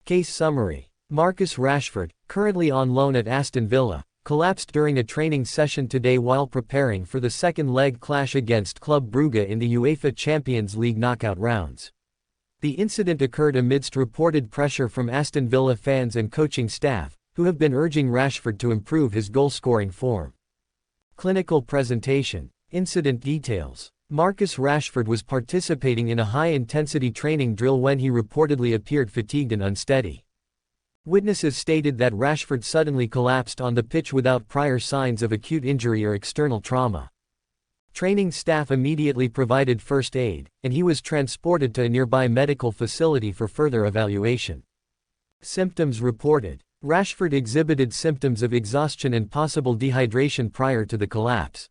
Case summary. Marcus Rashford, currently on loan at Aston Villa, collapsed during a training session today while preparing for the second leg clash against Club Brugge in the UEFA Champions League knockout rounds. The incident occurred amidst reported pressure from Aston Villa fans and coaching staff, who have been urging Rashford to improve his goal-scoring form. Clinical presentation. Incident details. Marcus Rashford was participating in a high-intensity training drill when he reportedly appeared fatigued and unsteady. Witnesses stated that Rashford suddenly collapsed on the pitch without prior signs of acute injury or external trauma. Training staff immediately provided first aid, and he was transported to a nearby medical facility for further evaluation. Symptoms reported. Rashford exhibited symptoms of exhaustion and possible dehydration prior to the collapse.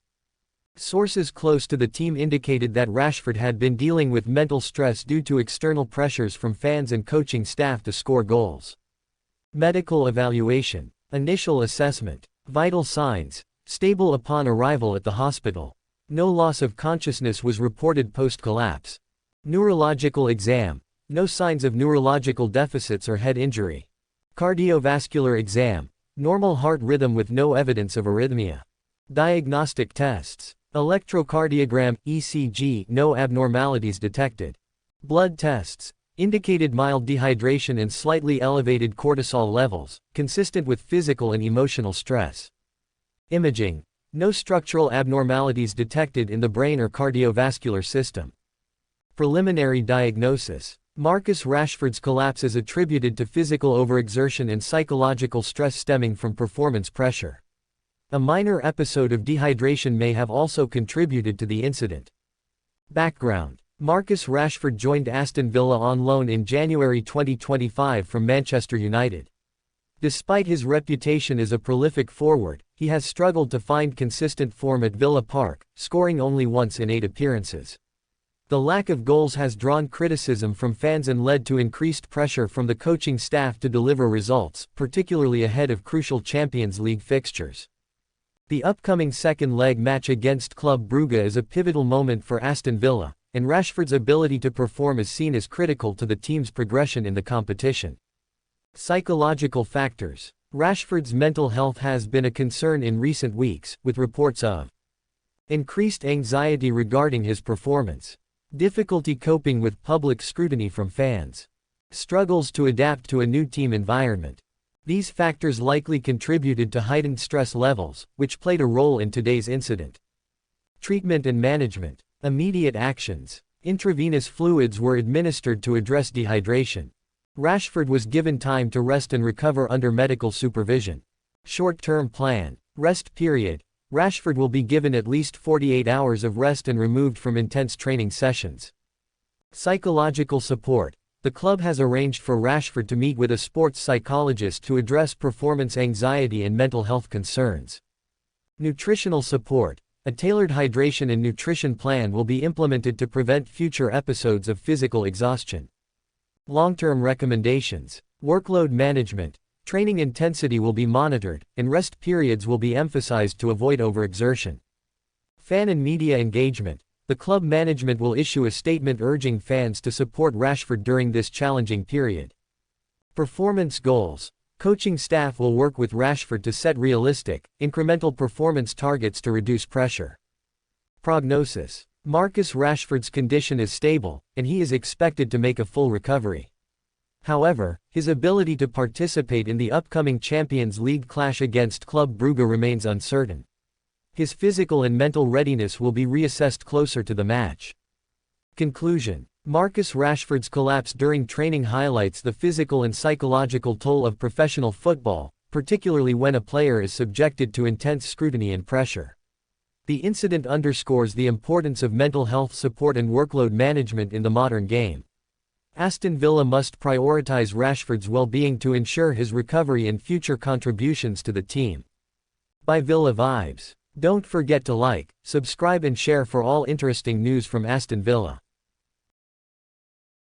Sources close to the team indicated that Rashford had been dealing with mental stress due to external pressures from fans and coaching staff to score goals. Medical evaluation. Initial assessment. Vital signs. Stable upon arrival at the hospital. No loss of consciousness was reported post-collapse. Neurological exam. No signs of neurological deficits or head injury. Cardiovascular exam. Normal heart rhythm with no evidence of arrhythmia. Diagnostic tests. Electrocardiogram, ECG, no abnormalities detected. Blood tests. Indicated mild dehydration and slightly elevated cortisol levels, consistent with physical and emotional stress. Imaging. No structural abnormalities detected in the brain or cardiovascular system. Preliminary diagnosis. Marcus Rashford's collapse is attributed to physical overexertion and psychological stress stemming from performance pressure. A minor episode of dehydration may have also contributed to the incident. Background. Marcus Rashford joined Aston Villa on loan in January 2025 from Manchester United. Despite his reputation as a prolific forward, he has struggled to find consistent form at Villa Park, scoring only once in 8 appearances. The lack of goals has drawn criticism from fans and led to increased pressure from the coaching staff to deliver results, particularly ahead of crucial Champions League fixtures. The upcoming second leg match against Club Brugge is a pivotal moment for Aston Villa, and Rashford's ability to perform is seen as critical to the team's progression in the competition. Psychological factors. Rashford's mental health has been a concern in recent weeks, with reports of increased anxiety regarding his performance, difficulty coping with public scrutiny from fans, struggles to adapt to a new team environment. These factors likely contributed to heightened stress levels, which played a role in today's incident. Treatment and management. Immediate actions. Intravenous fluids were administered to address dehydration. Rashford was given time to rest and recover under medical supervision. Short-term plan. Rest period. Rashford will be given at least 48 hours of rest and removed from intense training sessions. Psychological support. The club has arranged for Rashford to meet with a sports psychologist to address performance anxiety and mental health concerns. Nutritional support. A tailored hydration and nutrition plan will be implemented to prevent future episodes of physical exhaustion. Long-term recommendations. Workload management. Training intensity will be monitored, and rest periods will be emphasized to avoid overexertion. Fan and media engagement. The club management will issue a statement urging fans to support Rashford during this challenging period. Performance goals. Coaching staff will work with Rashford to set realistic, incremental performance targets to reduce pressure. Prognosis. Marcus Rashford's condition is stable, and he is expected to make a full recovery. However, his ability to participate in the upcoming Champions League clash against Club Brugge remains uncertain. His physical and mental readiness will be reassessed closer to the match. Conclusion. Marcus Rashford's collapse during training highlights the physical and psychological toll of professional football, particularly when a player is subjected to intense scrutiny and pressure. The incident underscores the importance of mental health support and workload management in the modern game. Aston Villa must prioritize Rashford's well-being to ensure his recovery and future contributions to the team. By Villa Vibes. Don't forget to like, subscribe and share for all interesting news from Aston Villa.